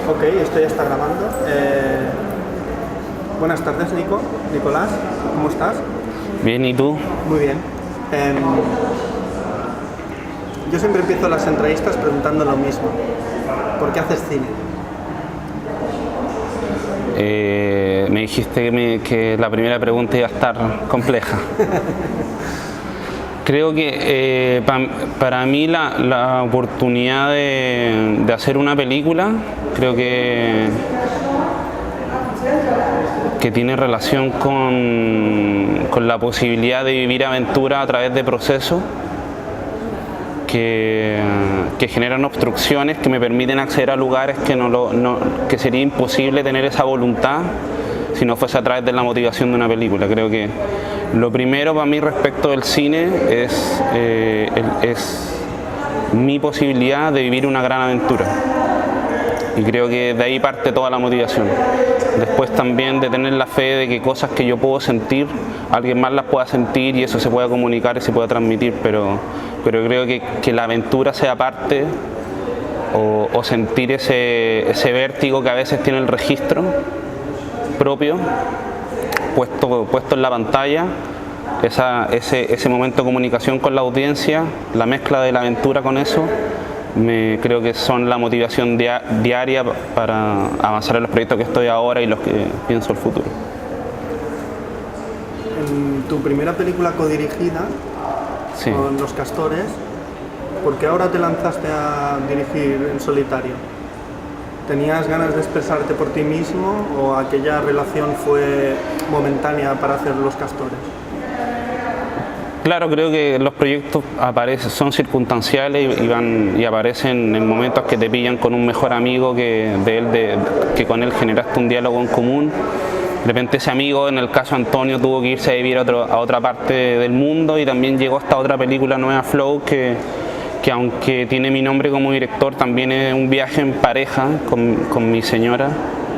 Ok, esto ya está grabando. Buenas tardes, Nicolás, ¿cómo estás? Bien, ¿y tú? Muy bien. Yo siempre empiezo las entrevistas preguntando lo mismo. ¿Por qué haces cine? Me dijiste que la primera pregunta iba a estar compleja. Creo que para mí la oportunidad de hacer una película, creo que tiene relación con la posibilidad de vivir aventura a través de procesos que generan obstrucciones que me permiten acceder a lugares que sería imposible tener esa voluntad si no fuese a través de la motivación de una película. Creo que lo primero para mí respecto del cine es mi posibilidad de vivir una gran aventura. Y creo que de ahí parte toda la motivación. Después también de tener la fe de que cosas que yo puedo sentir, alguien más las pueda sentir y eso se pueda comunicar y se pueda transmitir, pero creo que la aventura sea parte o sentir ese vértigo que a veces tiene el registro propio puesto en la pantalla, ese momento de comunicación con la audiencia, la mezcla de la aventura con eso, creo que son la motivación diaria para avanzar en los proyectos que estoy ahora y los que pienso el futuro. En tu primera película codirigida, sí, con Los Castores, ¿por qué ahora te lanzaste a dirigir en solitario? ¿Tenías ganas de expresarte por ti mismo o aquella relación fue momentánea para hacer Los Castores? Claro, creo que los proyectos son circunstanciales y aparecen en momentos que te pillan con un mejor amigo que con él generaste un diálogo en común. De repente ese amigo, en el caso de Antonio, tuvo que irse a vivir a otra parte del mundo y también llegó esta otra película nueva, Flow, que aunque tiene mi nombre como director, también es un viaje en pareja con mi señora,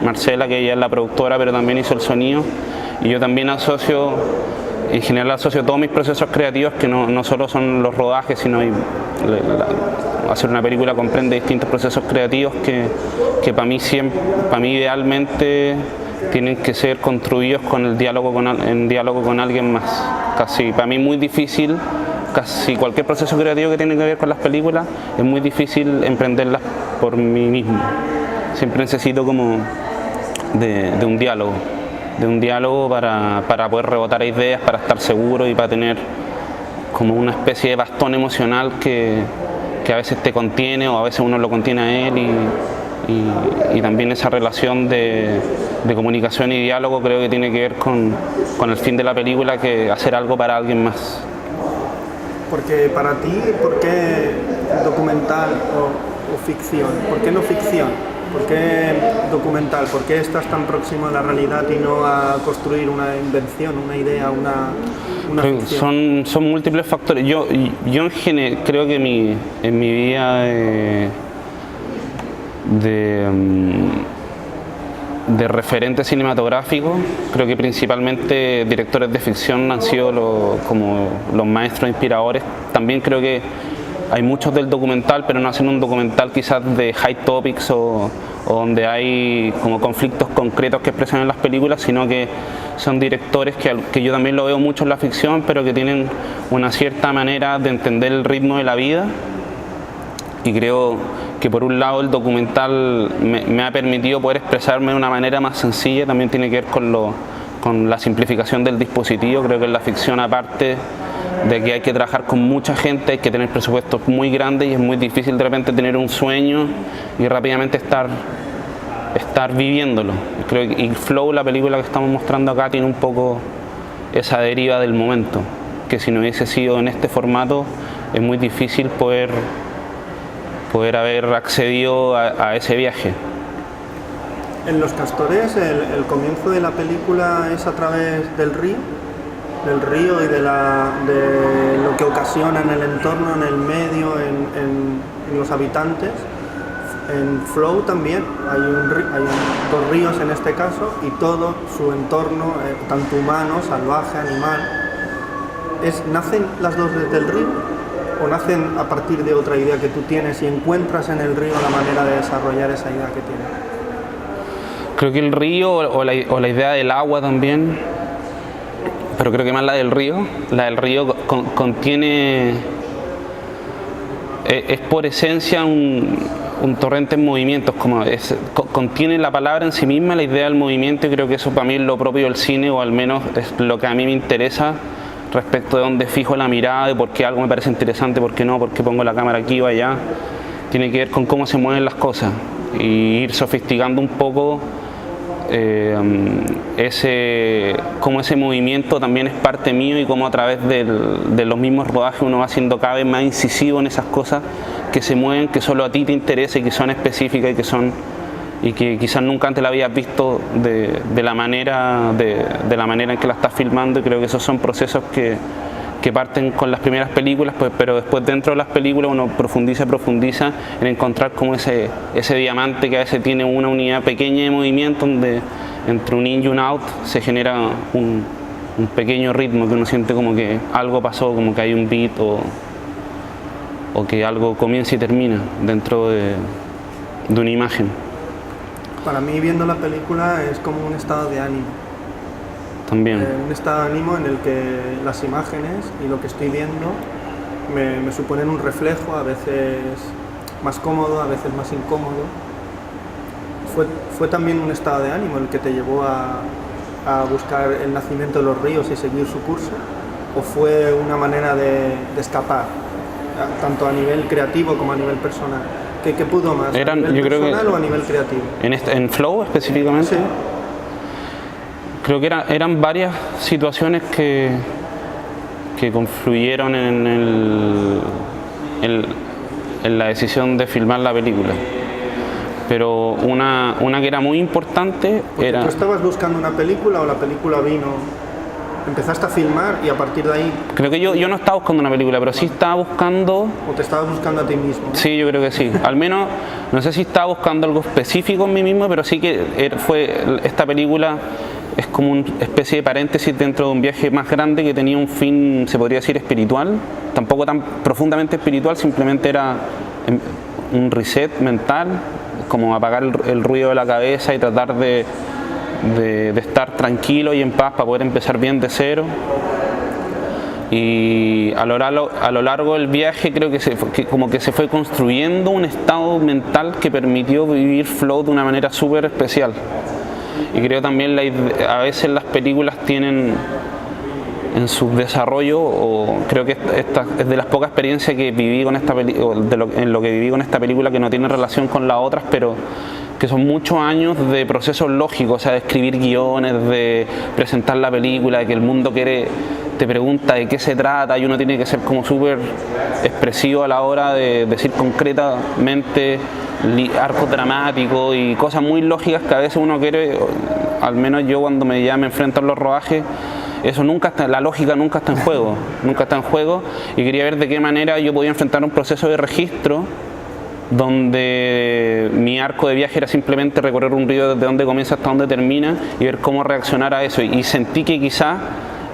Marcela, que ella es la productora, pero también hizo el sonido. Y yo también en general asocio todos mis procesos creativos, que no solo son los rodajes, sino hacer una película comprende distintos procesos creativos que para mí idealmente tienen que ser construidos en diálogo con alguien más. Casi para mí muy difícil, casi cualquier proceso creativo que tiene que ver con las películas es muy difícil emprenderlas por mí mismo. Siempre necesito como de un diálogo para poder rebotar ideas, para estar seguro y para tener como una especie de bastón emocional que a veces te contiene o a veces uno lo contiene a él y también esa relación de comunicación y diálogo creo que tiene que ver con el fin de la película, que hacer algo para alguien más. Porque para ti, ¿por qué documental o ficción? ¿Por qué no ficción? ¿Por qué documental? ¿Por qué estás tan próximo a la realidad y no a construir una invención, una idea, una ficción? Son múltiples factores. Yo en general creo que en mi vida de referente cinematográfico, creo que principalmente directores de ficción han sido como los maestros inspiradores. También creo que hay muchos del documental, pero no hacen un documental quizás de high topics o donde hay como conflictos concretos que expresan en las películas, sino que son directores que yo también lo veo mucho en la ficción, pero que tienen una cierta manera de entender el ritmo de la vida. Y creo que por un lado el documental me ha permitido poder expresarme de una manera más sencilla, también tiene que ver con la simplificación del dispositivo. Creo que en la ficción, aparte de que hay que trabajar con mucha gente, hay que tener presupuestos muy grandes y es muy difícil de repente tener un sueño y rápidamente estar viviéndolo. Creo que Flow, la película que estamos mostrando acá, tiene un poco esa deriva del momento, que si no hubiese sido en este formato es muy difícil poder haber accedido a ese viaje. En Los Castores, el comienzo de la película es a través del río y de lo que ocasiona en el entorno, en el medio, en los habitantes. En Flow también hay dos ríos en este caso y todo su entorno, tanto humano, salvaje, animal. ¿Nacen las dos desde el río o nacen a partir de otra idea que tú tienes y encuentras en el río la manera de desarrollar esa idea que tienes? Creo que el río o la idea del agua también, pero creo que más la del río contiene, es por esencia un torrente en movimientos, contiene la palabra en sí misma, la idea del movimiento, y creo que eso para mí es lo propio del cine, o al menos es lo que a mí me interesa respecto de dónde fijo la mirada, de por qué algo me parece interesante, por qué no, por qué pongo la cámara aquí o allá. Tiene que ver con cómo se mueven las cosas y ir sofisticando un poco cómo ese movimiento también es parte mío, y cómo a través de los mismos rodajes uno va siendo cada vez más incisivo en esas cosas que se mueven, que solo a ti te interesa y que son específicas y que quizás nunca antes la habías visto de la manera en que la estás filmando. Y creo que esos son procesos que parten con las primeras películas, pues, pero después dentro de las películas uno profundiza en encontrar como ese diamante que a veces tiene una unidad pequeña de movimiento, donde entre un in y un out se genera un pequeño ritmo que uno siente como que algo pasó, como que hay un beat o que algo comienza y termina dentro de una imagen. Para mí, viendo la película, es como un estado de ánimo. También. Un estado de ánimo en el que las imágenes y lo que estoy viendo me suponen un reflejo, a veces más cómodo, a veces más incómodo. Fue también un estado de ánimo el que te llevó a buscar el nacimiento de los ríos y seguir su curso, o fue una manera de escapar, tanto a nivel creativo como a nivel personal. ¿Qué pudo más? ¿A nivel personal o a nivel creativo? En Flow específicamente. Sí. Creo que eran varias situaciones que confluyeron en la decisión de filmar la película. Pero una que era muy importante era... ¿Tú estabas buscando una película o la película vino? ¿Empezaste a filmar y a partir de ahí...? Creo que yo no estaba buscando una película, pero sí estaba buscando... ¿O te estabas buscando a ti mismo? Sí, yo creo que sí. Al menos, no sé si estaba buscando algo específico en mí mismo, pero sí que esta película es como una especie de paréntesis dentro de un viaje más grande que tenía un fin, se podría decir, espiritual. Tampoco tan profundamente espiritual, simplemente era un reset mental, como apagar el ruido de la cabeza y tratar de estar tranquilo y en paz para poder empezar bien de cero. Y a lo largo del viaje creo que como que se fue construyendo un estado mental que permitió vivir Flow de una manera súper especial. Y creo también a veces las películas tienen en su desarrollo, o creo que esta es de las pocas experiencias que viví con esta en lo que viví con esta película, que no tiene relación con las otras, pero que son muchos años de procesos lógicos, o sea, de escribir guiones, de presentar la película, de que el mundo te pregunta de qué se trata, y uno tiene que ser como súper expresivo a la hora de decir concretamente arcos dramáticos y cosas muy lógicas que a veces uno quiere, al menos yo cuando me enfrento a los rodajes, eso la lógica nunca está en juego, y quería ver de qué manera yo podía enfrentar un proceso de registro donde mi arco de viaje era simplemente recorrer un río desde donde comienza hasta donde termina y ver cómo reaccionar a eso, y sentí que quizá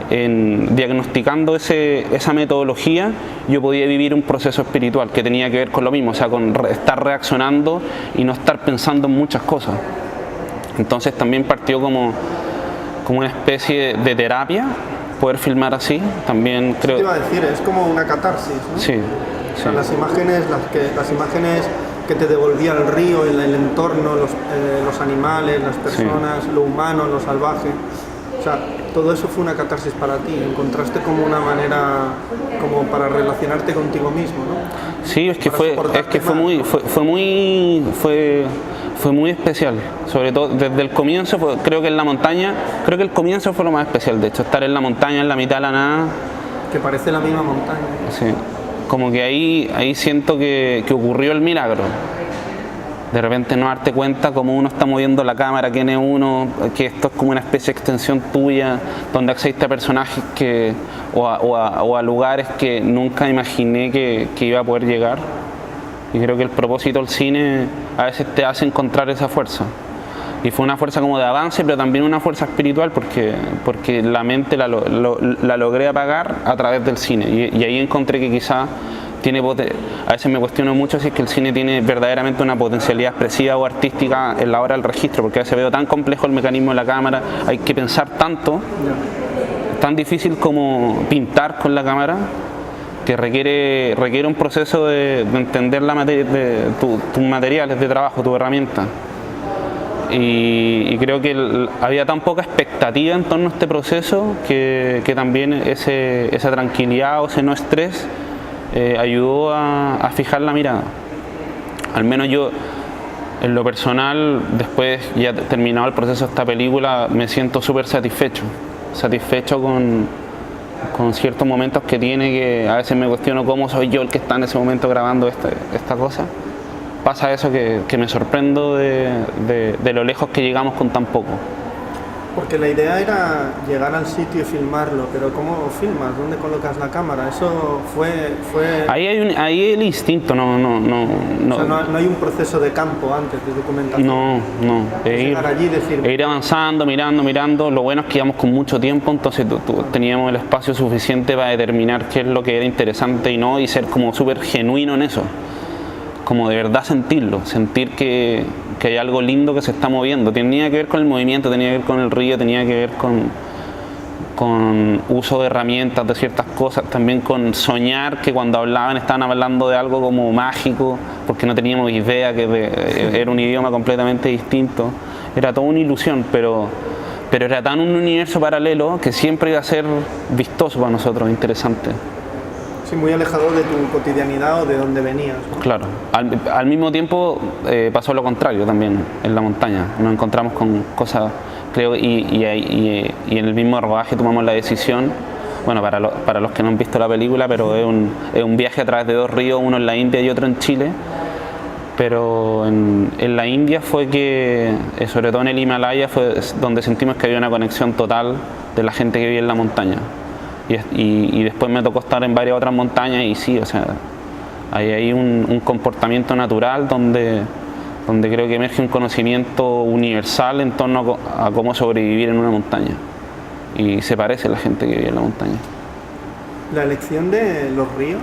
diagnosticando esa metodología yo podía vivir un proceso espiritual que tenía que ver con lo mismo, o sea, con estar reaccionando y no estar pensando en muchas cosas. Entonces también partió como una especie de terapia poder filmar así, también creo... Te iba a decir, es como una catarsis, ¿no? Sí. O sea, las imágenes que te devolvía el río, el entorno, los animales, las personas, lo humano, lo salvaje. O sea, todo eso fue una catarsis para ti. Encontraste como una manera como para relacionarte contigo mismo, ¿no? Sí, fue muy especial. Sobre todo desde el comienzo, creo que el comienzo fue lo más especial, de hecho, estar en la montaña, en la mitad de la nada. Que parece la misma montaña. Sí. Como que ahí siento que ocurrió el milagro. De repente no darte cuenta cómo uno está moviendo la cámara, quién es uno, que esto es como una especie de extensión tuya, donde accedes a personajes o a lugares que nunca imaginé que iba a poder llegar. Y creo que el propósito del cine a veces te hace encontrar esa fuerza. Y fue una fuerza como de avance, pero también una fuerza espiritual, porque la mente la logré apagar a través del cine. Y ahí encontré que quizá a veces me cuestiono mucho si es que el cine tiene verdaderamente una potencialidad expresiva o artística en la hora del registro, porque a veces veo tan complejo el mecanismo de la cámara, hay que pensar tanto, tan difícil como pintar con la cámara, que requiere un proceso de entender tus materiales de trabajo, tu herramienta. Y creo que había tan poca expectativa en torno a este proceso que también esa tranquilidad o ese no estrés ayudó a fijar la mirada. Al menos yo, en lo personal, después ya terminado el proceso de esta película, me siento súper satisfecho con ciertos momentos que tiene, que a veces me cuestiono cómo soy yo el que está en ese momento grabando esta cosa. Pasa eso que me sorprendo de lo lejos que llegamos con tan poco. Porque la idea era llegar al sitio y filmarlo, pero ¿cómo filmas? ¿Dónde colocas la cámara? Eso fue... Ahí el instinto, no. O sea, no hay un proceso de campo antes de documentación. No. Llegar allí y decir... Ir avanzando, mirando. Lo bueno es que íbamos con mucho tiempo, entonces teníamos el espacio suficiente para determinar qué es lo que era interesante y no, y ser como súper genuino en eso. Como de verdad sentir que hay algo lindo que se está moviendo. Tenía que ver con el movimiento, tenía que ver con el río, tenía que ver con uso de herramientas, de ciertas cosas, también con soñar que cuando estaban hablando de algo como mágico, porque no teníamos idea que era un idioma completamente distinto. Era toda una ilusión, pero era tan un universo paralelo que siempre iba a ser vistoso para nosotros, interesante. Sí, muy alejado de tu cotidianidad o de donde venías, ¿no? Claro. Al mismo tiempo pasó lo contrario también en la montaña. Nos encontramos con cosas, creo, y en el mismo rodaje tomamos la decisión, bueno, para los que no han visto la película, pero es un viaje a través de dos ríos, uno en la India y otro en Chile. Pero en la India fue que, sobre todo en el Himalaya, fue donde sentimos que había una conexión total de la gente que vive en la montaña. Y después me tocó estar en varias otras montañas y sí, o sea, hay un comportamiento natural donde creo que emerge un conocimiento universal en torno a cómo sobrevivir en una montaña. Y se parece a la gente que vive en la montaña. La elección de los ríos,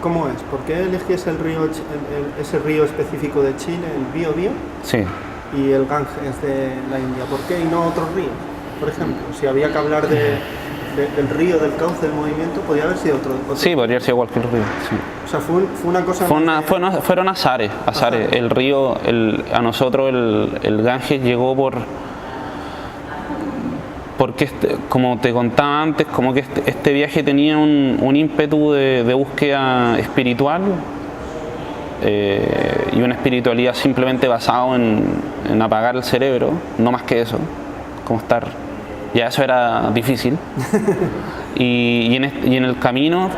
¿cómo es? ¿Por qué elegís ese río específico de Chile, el Biobío? Sí. Y el Ganges de la India. ¿Por qué y no otros ríos? Por ejemplo, si había que hablar del río, del cauce, del movimiento, podría haber sido otro. Sí, podría haber sido cualquier río. Sí. O sea, fue una cosa... Fueron azares. El río, a nosotros el Ganges llegó porque como te contaba antes, como que este viaje tenía un ímpetu de búsqueda espiritual y una espiritualidad simplemente basado en apagar el cerebro, no más que eso, como estar... Ya eso era difícil. y en el camino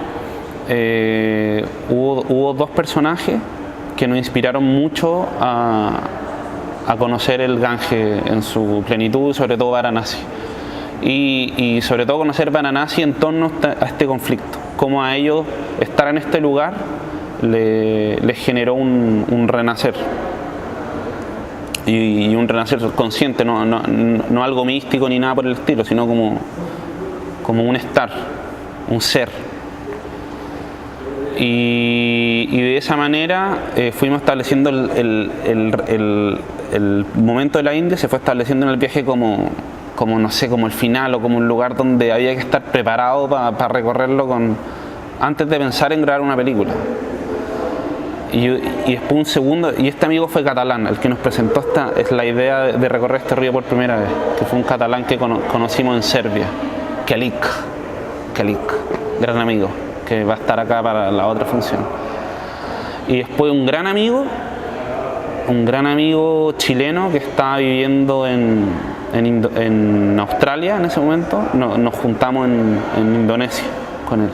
hubo dos personajes que nos inspiraron mucho a conocer el Ganges en su plenitud, sobre todo Varanasi. Y sobre todo conocer Varanasi en torno a este conflicto. Cómo a ellos estar en este lugar les generó un renacer. Y un renacer consciente, no algo místico ni nada por el estilo, sino como un estar, un ser. Y de esa manera fuimos estableciendo el momento de la India, se fue estableciendo en el viaje como no sé, como el final o como un lugar donde había que estar preparado para recorrerlo antes de pensar en grabar una película. Y después un segundo, y este amigo fue catalán, el que nos presentó la idea de recorrer este río por primera vez, que fue un catalán que conocimos en Serbia, Kelik, gran amigo, que va a estar acá para la otra función. Y después un gran amigo chileno que estaba viviendo en Australia en ese momento, nos juntamos en Indonesia con él.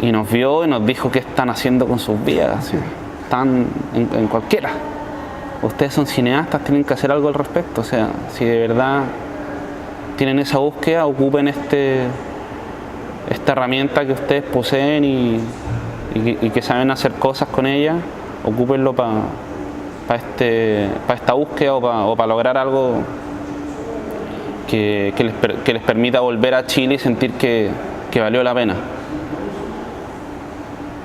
Y nos vio y nos dijo qué están haciendo con sus vidas. ¿Sí? Están en cualquiera. Ustedes son cineastas, tienen que hacer algo al respecto. O sea, si de verdad tienen esa búsqueda, ocupen esta herramienta que ustedes poseen y que saben hacer cosas con ella, ocúpenlo para esta búsqueda o para lograr algo que, que, les, que les permita volver a Chile y sentir que valió la pena.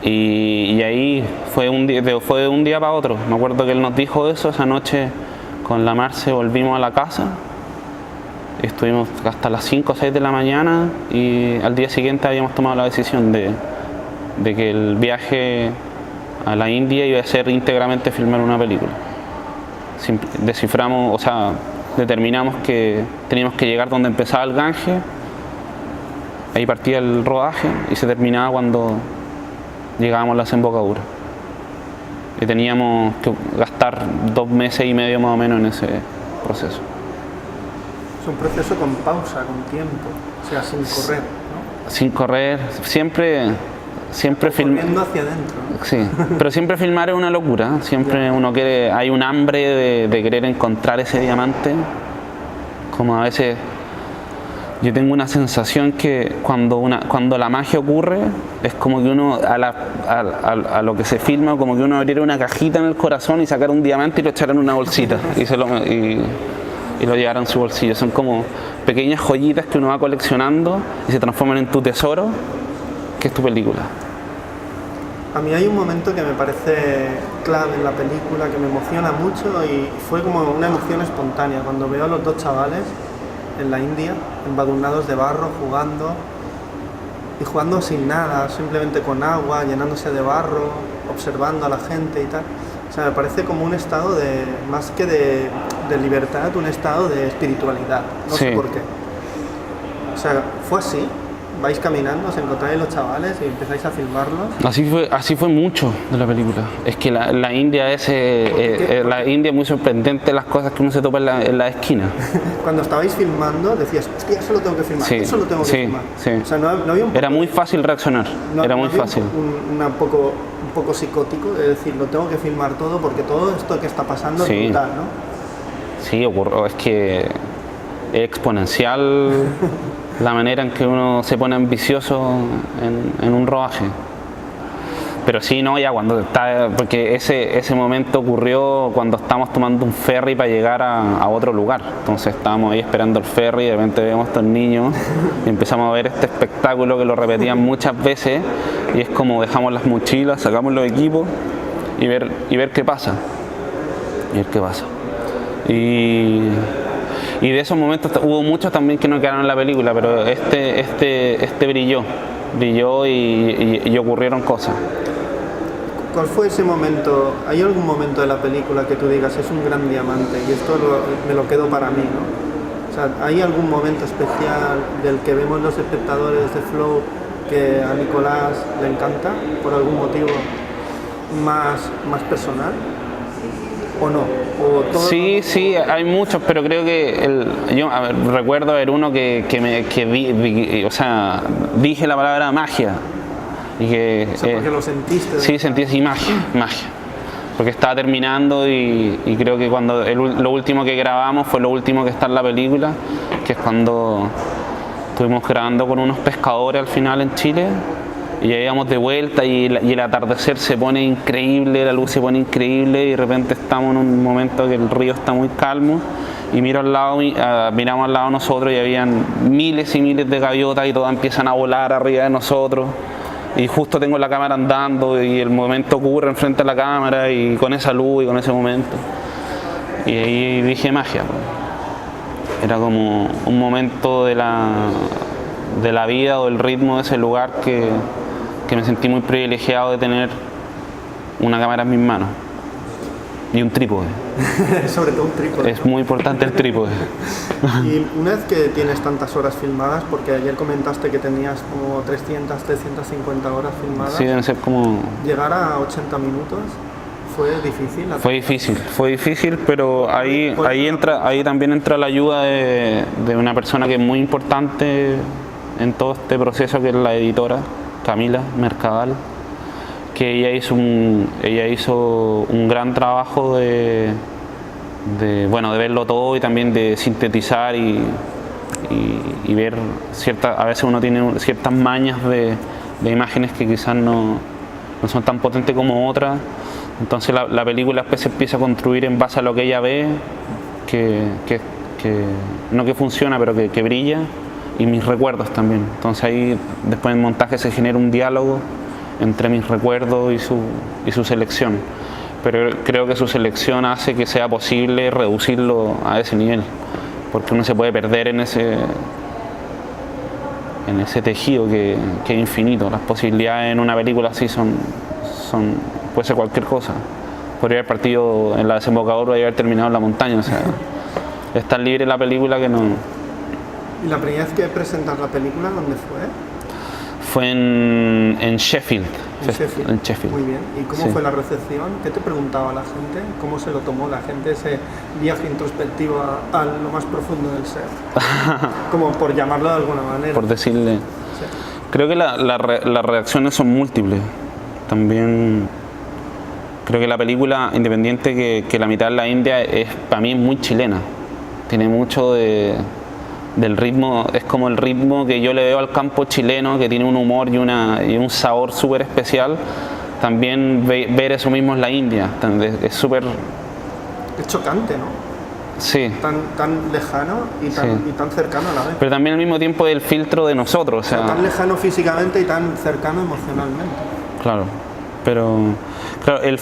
Y ahí fue de un día para otro. Me acuerdo que él nos dijo eso. Esa noche con la Marce volvimos a la casa. Estuvimos hasta las 5 o 6 de la mañana y al día siguiente habíamos tomado la decisión de que el viaje a la India iba a ser íntegramente filmar una película. Desciframos, o sea, determinamos que teníamos que llegar donde empezaba el Ganges. Ahí partía el rodaje y se terminaba cuando llegábamos a la desembocadura. Y teníamos que gastar 2 meses y medio más o menos en ese proceso. Es un proceso con pausa, con tiempo, o sea, sin correr, ¿no? Sin correr, siempre Corriendo hacia adentro. Sí, pero siempre filmar es una locura. Siempre uno quiere, hay un hambre de querer encontrar ese diamante. Como a veces yo tengo una sensación que cuando la magia ocurre, es como que uno a lo que se filma, como que uno abriera una cajita en el corazón y sacara un diamante y lo echara en una bolsita y lo llevara en su bolsillo. Son como pequeñas joyitas que uno va coleccionando y se transforman en tu tesoro, que es tu película. A mí hay un momento que me parece clave en la película, que me emociona mucho y fue como una emoción espontánea cuando veo a los 2 chavales en la India, embadurnados de barro, jugando sin nada, simplemente con agua, llenándose de barro, observando a la gente y tal. O sea, me parece como un estado más que de libertad, un estado de espiritualidad, no sé por qué. O sea, fue así. Vais caminando, os encontráis los chavales y empezáis a filmarlos. Así fue mucho de la película. Es que la India es muy sorprendente, las cosas que uno se topa en la esquina. Cuando estabais filmando decías, hostia, eso lo tengo que filmar, sí, eso lo tengo que filmar. Sí. O sea, no había era muy fácil reaccionar, era muy fácil. Un poco psicótico de decir, lo tengo que filmar todo porque todo esto que está pasando es brutal, ¿no? Sí, ocurrió, es que es exponencial la manera en que uno se pone ambicioso en un rodaje. Pero sí, no, ya cuando está, porque ese momento ocurrió cuando estábamos tomando un ferry para llegar a otro lugar. Entonces estábamos ahí esperando el ferry y de repente vemos a estos niños y empezamos a ver este espectáculo que lo repetían muchas veces y es como dejamos las mochilas, sacamos los equipos y ver qué pasa. Y de esos momentos hubo muchos también que no quedaron en la película, pero este brilló y ocurrieron cosas. ¿Cuál fue ese momento? ¿Hay algún momento de la película que tú digas es un gran diamante y esto me lo quedo para mí, ¿no? O sea, ¿hay algún momento especial del que vemos los espectadores de Flow que a Nicolás le encanta por algún motivo más personal? ¿O no? Sí, hay muchos, pero creo que recuerdo ver uno que dije la palabra magia. Y que, porque lo sentiste. Sí, sentí así magia. Porque estaba terminando y creo que cuando lo último que grabamos fue lo último que está en la película, que es cuando estuvimos grabando con unos pescadores al final en Chile. Y ya íbamos de vuelta y el atardecer se pone increíble, la luz se pone increíble y de repente estamos en un momento que el río está muy calmo y miramos al lado de nosotros y habían miles y miles de gaviotas y todas empiezan a volar arriba de nosotros y justo tengo la cámara andando y el momento ocurre enfrente de la cámara y con esa luz y con ese momento y ahí dije magia. Era como un momento de la vida o el ritmo de ese lugar que me sentí muy privilegiado de tener una cámara en mis manos y un trípode. Sobre todo un trípode. Es muy importante el trípode. Y una vez que tienes tantas horas filmadas, porque ayer comentaste que tenías como 350 horas filmadas. Sí, deben ser como... Llegar a 80 minutos fue difícil. Fue difícil, pero ahí también entra la ayuda de una persona que es muy importante en todo este proceso, que es la editora Camila Mercadal, que ella hizo un gran trabajo de verlo todo y también de sintetizar y ver a veces uno tiene ciertas mañas de imágenes que quizás no son tan potentes como otras, entonces la película después se empieza a construir en base a lo que ella ve, que no que funciona, pero que brilla, y mis recuerdos también. Entonces ahí después en montaje se genera un diálogo entre mis recuerdos y su selección. Pero creo que su selección hace que sea posible reducirlo a ese nivel, porque uno se puede perder en ese tejido que es infinito. Las posibilidades en una película así puede ser cualquier cosa. Podría haber partido en la desembocadura y haber terminado en la montaña, o sea, es tan libre la película que no... ¿Y la primera vez que presentas la película, dónde fue? Fue en Sheffield. En Sheffield. Muy bien. ¿Y cómo fue la recepción? ¿Qué te preguntaba la gente? ¿Cómo se lo tomó la gente ese viaje introspectivo a lo más profundo del ser? Como por llamarlo de alguna manera. Por decirle. Sí. Creo que las reacciones son múltiples. También creo que la película, independiente que la mitad de la India, para mí es muy chilena. Tiene mucho del ritmo, es como el ritmo que yo le veo al campo chileno, que tiene un humor y un sabor súper especial. También ver eso mismo en la India, es súper... Es chocante, ¿no? Sí. Tan lejano y tan cercano a la vez. Pero también al mismo tiempo el filtro de nosotros. O sea, tan lejano físicamente y tan cercano emocionalmente. Claro, pero claro, el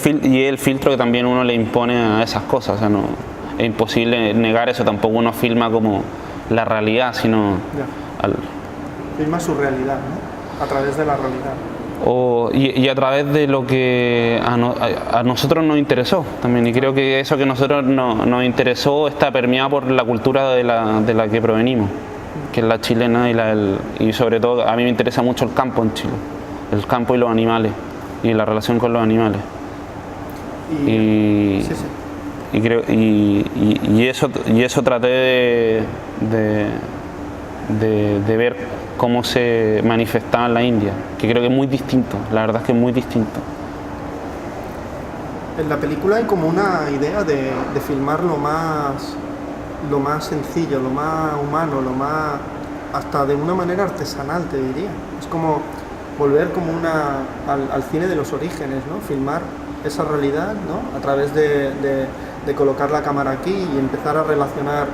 filtro que también uno le impone a esas cosas. O sea, no, es imposible negar eso, tampoco uno filma como la realidad, sino... Filma su realidad, ¿no? A través de la realidad. Y a través de lo que a nosotros nos interesó también, y creo que eso que a nosotros nos interesó está permeado por la cultura de la que provenimos, que es la chilena y sobre todo a mí me interesa mucho el campo en Chile, el campo y los animales y la relación con los animales. Sí. Y creo y eso traté de ver cómo se manifestaba en la India, que creo que es muy distinto, la verdad es que es muy distinto. En la película hay como una idea de filmar lo más sencillo, lo más humano, hasta de una manera artesanal, te diría. Es como volver como al cine de los orígenes, ¿no? Filmar esa realidad, ¿no? A través de colocar la cámara aquí y empezar a relacionar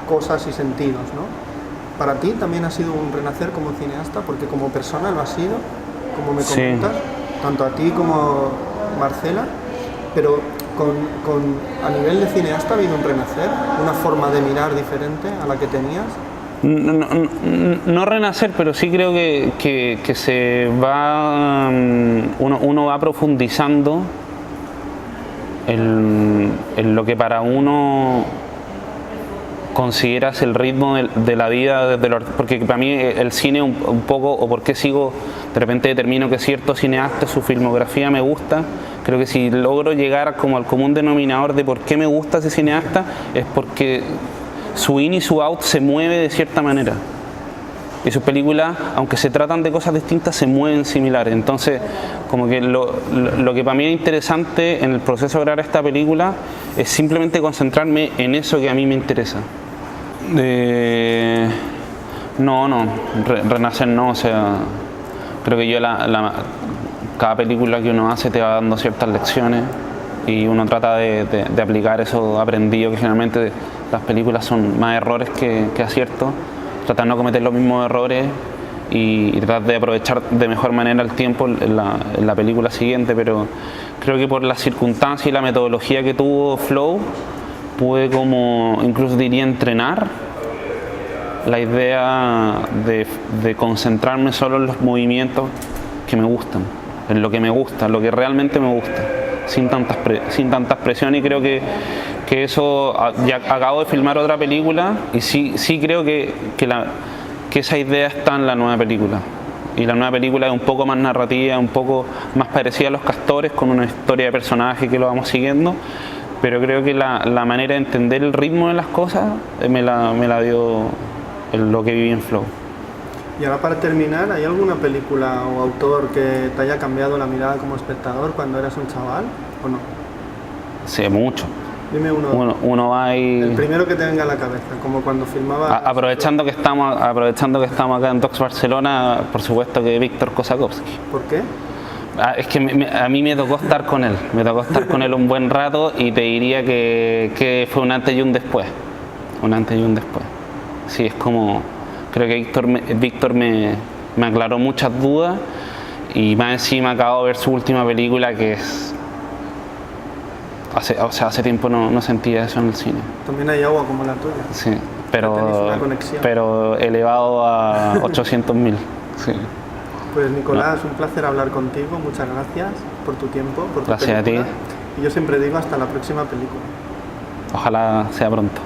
cosas y sentidos, ¿no? Para ti también ha sido un renacer como cineasta, porque como persona lo ha sido, como me comentas, tanto a ti como Marcela, pero a nivel de cineasta ha habido un renacer, una forma de mirar diferente a la que tenías. No renacer, pero sí creo que se va, uno va profundizando en lo que para uno consideras el ritmo de la vida, porque para mí el cine un poco, o porque sigo, de repente determino que cierto cineasta, su filmografía me gusta. Creo que si logro llegar como al común denominador de por qué me gusta ese cineasta, es porque su in y su out se mueve de cierta manera. Y sus películas, aunque se tratan de cosas distintas, se mueven similares. Entonces, como que lo que para mí es interesante en el proceso de grabar esta película es simplemente concentrarme en eso que a mí me interesa. Renacer no, o sea, creo que cada película que uno hace te va dando ciertas lecciones y uno trata de aplicar eso aprendido, que generalmente las películas son más errores que aciertos. Tratar de no cometer los mismos errores y tratar de aprovechar de mejor manera el tiempo en la película siguiente, pero creo que por las circunstancias y la metodología que tuvo Flow, pude como, incluso diría, entrenar la idea de concentrarme solo en los movimientos que me gustan, en lo que me gusta, en lo que realmente me gusta, sin tantas presiones. Y creo que eso, ya acabo de filmar otra película y sí creo que esa idea está en la nueva película. Y la nueva película es un poco más narrativa, un poco más parecida a Los Castores, con una historia de personaje que lo vamos siguiendo, pero creo que la manera de entender el ritmo de las cosas me la dio lo que viví en Flow. Y ahora, para terminar, ¿hay alguna película o autor que te haya cambiado la mirada como espectador cuando eras un chaval o no? Sí, mucho. Dime uno. Uno va y... El primero que te venga a la cabeza, como cuando filmaba... Aprovechando que estamos acá en Docs Barcelona, por supuesto que Víctor Kosakowski. ¿Por qué? Es que a mí me tocó estar con él. Me tocó estar con él un buen rato y te diría que fue un antes y un después. Un antes y un después. Sí, es como... Creo que Víctor me aclaró muchas dudas Y más encima acabo de ver su última película, que es... Hace tiempo no sentía eso en el cine. También hay agua como la tuya. Sí, Tenéis una conexión. pero elevado a 800.000. Sí. Pues Nicolás, un placer hablar contigo. Muchas gracias por tu tiempo, por tu Gracias a ti. película. Y yo siempre digo hasta la próxima película. Ojalá sea pronto.